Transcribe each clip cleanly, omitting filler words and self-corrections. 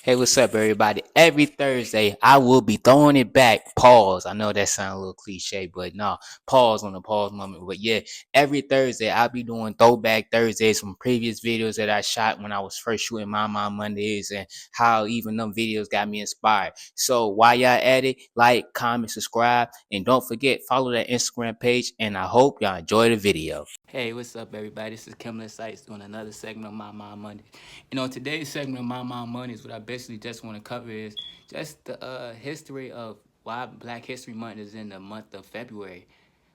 Hey, what's up, everybody? Every Thursday, I will be throwing it back. Pause. I know that sounds a little cliche, but no, pause on the pause moment. But yeah, every Thursday, I'll be doing throwback Thursdays from previous videos that I shot when I was first shooting My Mom Mondays and how even them videos got me inspired. So while y'all at it, like, comment, subscribe, and don't forget, follow that Instagram page. And I hope y'all enjoy the video. Hey, what's up, everybody? This is Kimlin Sites doing another segment of My Mom Monday. Today's segment of My Mom Money is what I basically just want to cover is just the history of why Black History Month is in the month of February.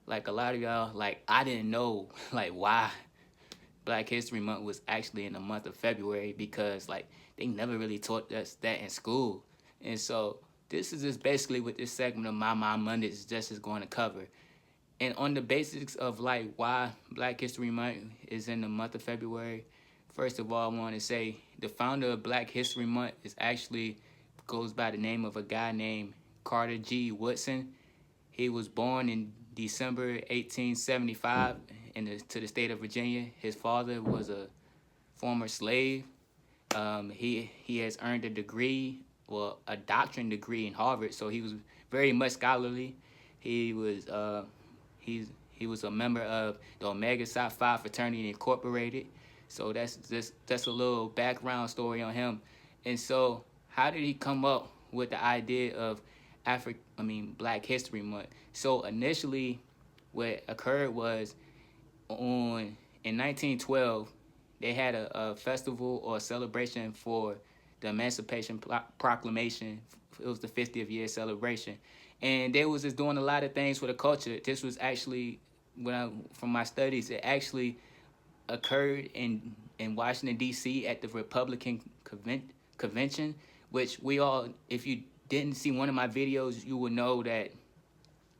Like a lot of y'all, like I didn't know like why Black History Month was actually in the month of February because like they never really taught us that in school. And so this is just basically what this segment of My Mom Monday is just is going to cover. And on the basics of like why Black History Month is in the month of February, first of all, I want to say the founder of Black History Month is actually goes by the name of a guy named Carter G. Woodson. He was born in December 1875 to the state of Virginia. His father was a former slave. He has earned a degree, well, a doctorate degree in Harvard, so he was very much scholarly. He was he was a member of the Omega Psi Phi Fraternity Incorporated. So that's a little background story on him. And so, how did he come up with the idea of Black History Month? So initially, what occurred was on in 1912 they had a festival or a celebration for the Emancipation Proclamation. It was the 50th year celebration, and they was just doing a lot of things for the culture. This was actually from my studies, it actually occurred in Washington D.C. at the Republican convention, which we all, if you didn't see one of my videos, you would know that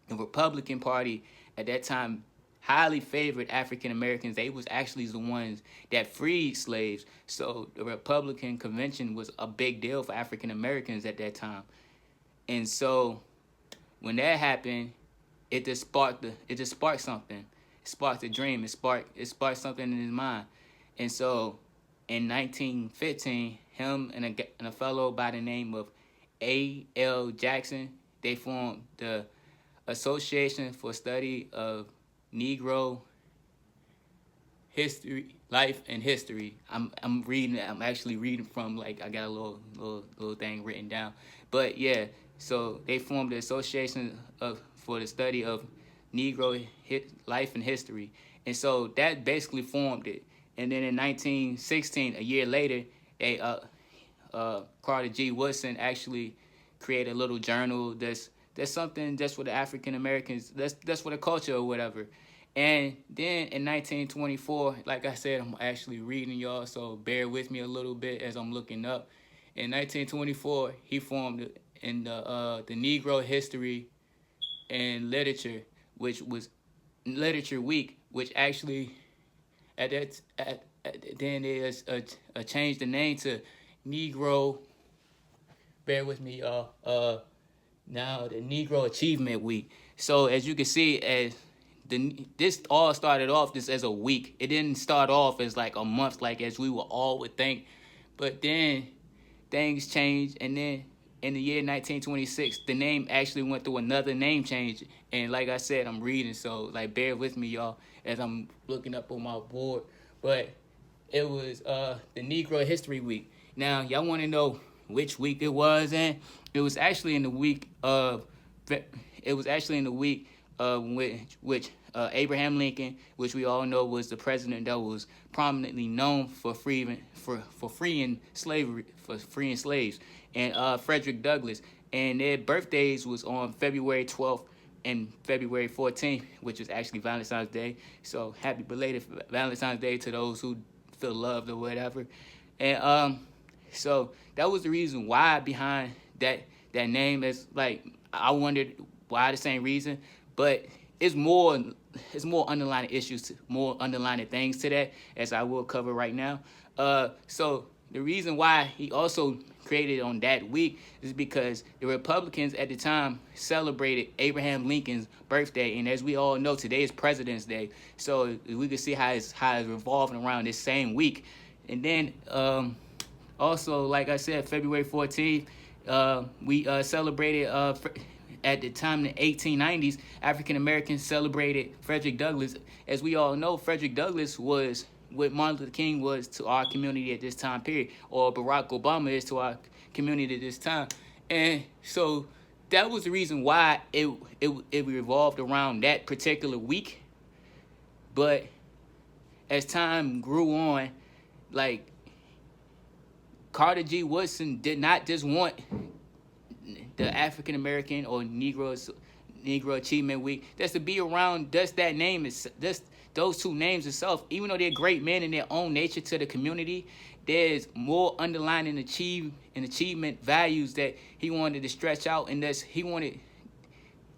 the Republican Party at that time highly favored African Americans. They was actually the ones that freed slaves. So the Republican convention was a big deal for African Americans at that time. And so when that happened, it just sparked something. It sparked a dream. It sparked something in his mind. And so in 1915, him and a fellow by the name of A.L. Jackson, they formed the Association for Study of Negro History, Life and History. I'm reading it. I'm actually reading from like I got a little thing written down. But yeah, so they formed the Association for the Study of Negro Life and History, and so that basically formed it. And then in 1916, a year later, Carter G. Woodson actually created a little journal that's something just for the African Americans, that's for the culture or whatever. And then in 1924, like I said, I'm actually reading y'all, so bear with me a little bit as I'm looking up. In 1924, he formed in the Negro History and Literature, which was Literature Week, which actually then they changed the name to Negro. Bear with me, y'all. Now the Negro Achievement Week. So as you can see, as this all started off just as a week. It didn't start off as like a month, like as we would think. But then things changed, and then in the year 1926, the name actually went through another name change. And like I said, I'm reading, so like bear with me, y'all, as I'm looking up on my board. But it was the Negro History Week. Now y'all want to know which week it was in? It was actually in the week of it was actually in the week which Abraham Lincoln, which we all know was the president that was prominently known for freeing slaves, and Frederick Douglass, and their birthdays was on February 12th and February 14th, which is actually Valentine's Day. So happy belated Valentine's Day to those who feel loved or whatever. And so that was the reason why behind that name. Is like I wondered why the same reason, but it's more underlying issues, more underlying things to that, as I will cover right now. So the reason why he also created on that week is because the Republicans at the time celebrated Abraham Lincoln's birthday, and as we all know, today is President's Day. So we can see how it's revolving around this same week. And then Also, like I said, February 14th, we celebrated, at the time in the 1890s, African Americans celebrated Frederick Douglass. As we all know, Frederick Douglass was what Martin Luther King was to our community at this time period, or Barack Obama is to our community at this time. And so that was the reason why it revolved around that particular week. But as time grew on, like, Carter G. Woodson did not just want the African American or Negro Achievement Week just to be around just that name, is just those two names itself. Even though they're great men in their own nature to the community, there's more underlying achievement values that he wanted to stretch out, and that's he wanted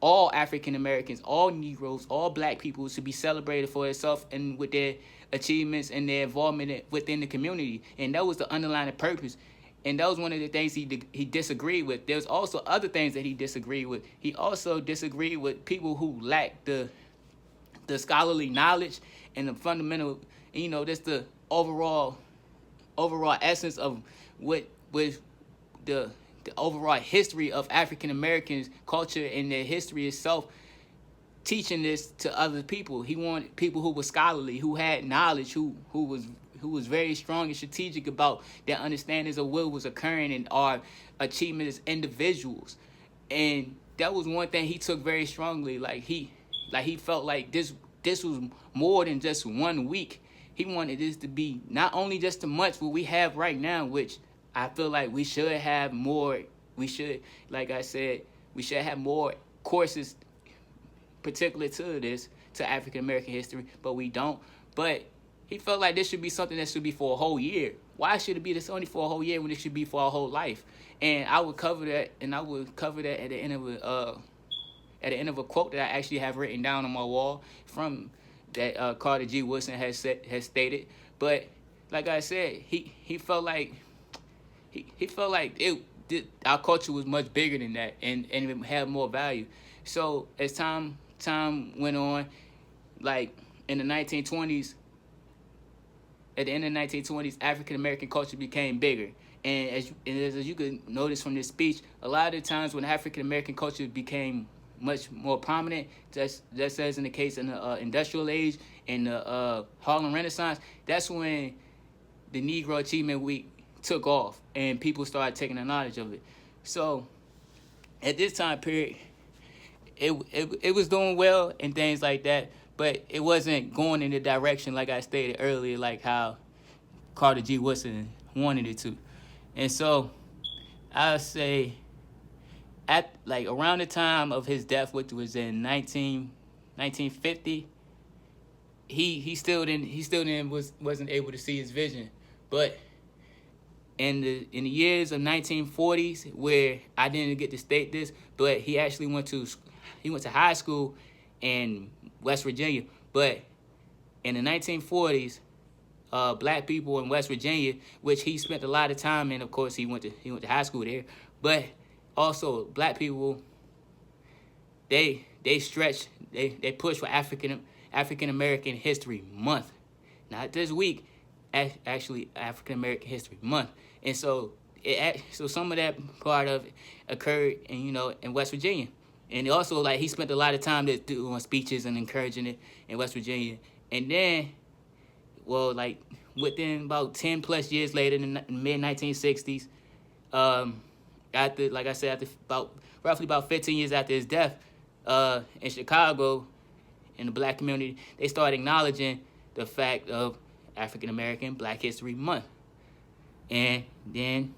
all African Americans, all Negroes, all Black people to be celebrated for itself and with their achievements and their involvement within the community. And that was the underlying purpose. And that was one of the things he disagreed with. There's also other things that he disagreed with. He also disagreed with people who lacked the scholarly knowledge and the fundamental, just the overall essence of what was the overall history of African Americans culture and their history itself, teaching this to other people. He wanted people who were scholarly, who had knowledge, who was very strong and strategic about their understandings of what was occurring in our achievement as individuals. And that was one thing he took very strongly. Like he felt like this was more than just 1 week. He wanted this to be not only just a month what we have right now, which I feel like we should have more. We should, like I said, we should have more courses particular to this, to African American history, but we don't. But he felt like this should be something that should be for a whole year. Why should it be this only for a whole year when it should be for our whole life? And I would cover that, at the end of a quote that I actually have written down on my wall from that Carter G. Woodson has stated. But like I said, he felt like our culture was much bigger than that, and it had more value. So as time went on, like in the 1920s, at the end of the 1920s, African American culture became bigger. And as you could notice from this speech, a lot of the times when African American culture became much more prominent, just as in the case in the industrial age and the Harlem Renaissance, that's when the Negro Achievement Week took off and people started taking the knowledge of it. So at this time period, it was doing well and things like that, but it wasn't going in the direction, like I stated earlier, like how Carter G. Woodson wanted it to. And so I'll say at like around the time of his death, which was in 1950, he still wasn't able to see his vision. But in the years of 1940s, where I didn't get to state this, but he actually went to high school in West Virginia. But in the 1940s, Black people in West Virginia, which he spent a lot of time in, of course he went to high school there, but also Black people, they push for African American History Month, not this week, actually African American History Month. And so some of that part of it occurred in West Virginia. And also, like, he spent a lot of time doing speeches and encouraging it in West Virginia. And then, well, like, within about 10 plus years later, in the mid-1960s, after roughly about 15 years after his death, in Chicago, in the Black community, they started acknowledging the fact of African American Black History Month. And then,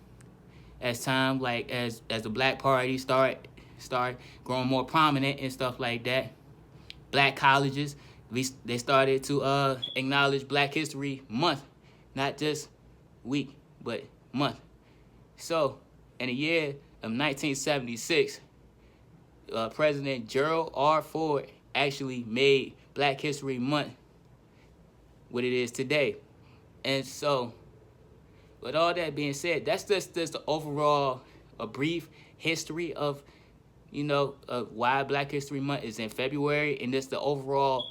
as time, like, as the Black Party start growing more prominent and stuff like that, Black colleges, they started to acknowledge Black History Month, not just week, but month. So, in the year of 1976, President Gerald R. Ford actually made Black History Month what it is today. And so, with all that being said, that's just the overall, a brief history of why Black History Month is in February, and this the overall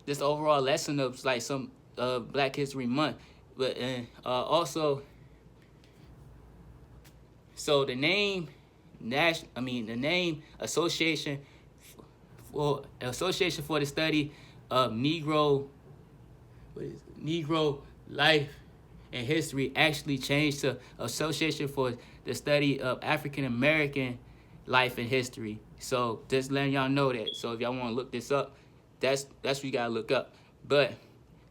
lesson of like some Black History Month. But also, So the name the name Association for the Study of Negro Life and History actually changed to Association for the Study of African American Life and History. So just letting y'all know that. So if y'all want to look this up, that's what you gotta look up. But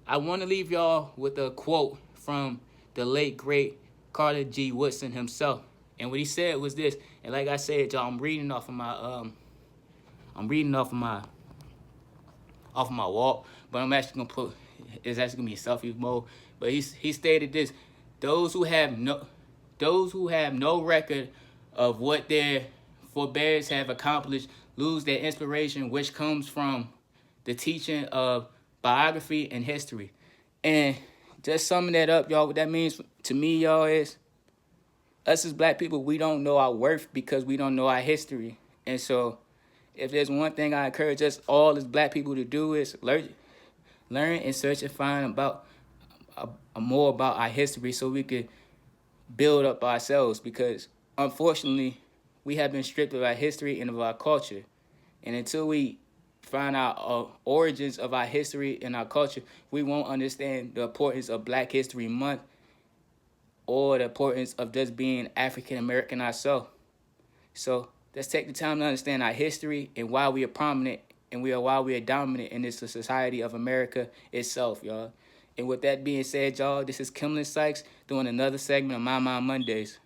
I want to leave y'all with a quote from the late great Carter G. Woodson himself. And what he said was this. And like I said, y'all, I'm reading off of my wall, but I'm actually gonna put it's actually gonna be selfie mode. But he stated this: those who have no record of what their forebears have accomplished lose their inspiration, which comes from the teaching of biography and history. And just summing that up, y'all, what that means to me, y'all, is us as black people, we don't know our worth because we don't know our history. And so if there's one thing I encourage us all as black people to do is learn and search and find about more about our history so we could build up ourselves, because unfortunately we have been stripped of our history and of our culture. And until we find out origins of our history and our culture, we won't understand the importance of Black History Month or the importance of just being African American ourselves. So let's take the time to understand our history and why we are prominent and why we are dominant in this society of America itself, y'all. And with that being said, y'all, this is Kimlin Sykes doing another segment of My Mind Mondays.